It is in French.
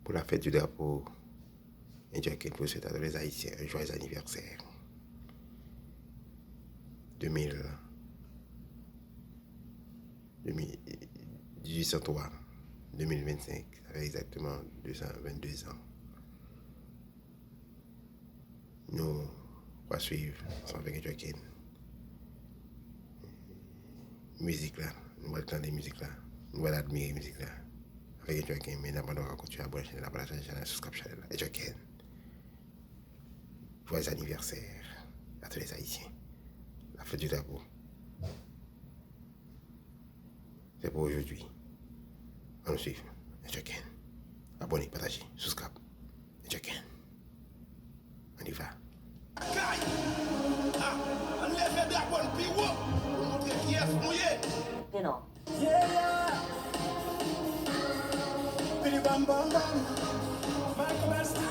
pour la fête du drapeau. Et Dieu qui pour souhaiter à tous les Haïtiens un joyeux anniversaire. 1803, 2025, ça fait exactement 222 ans. Nous va suivre ensemble avec Joaquin. Musique là, nous allons entendre la musique là, nous allons admirer la musique là. Avec Joaquin, mais nous allons continuer à brancher la chaîne, la subscription là. Et Joaquin, joyeux anniversaire à tous les Haïtiens. La fête du drapeau. C'est pour aujourd'hui. On nous suit. Et Joaquin. Abonnez, partagez, subscribe. Et Joaquin. On y va. You know. Yeah. Bam bam bam. Michael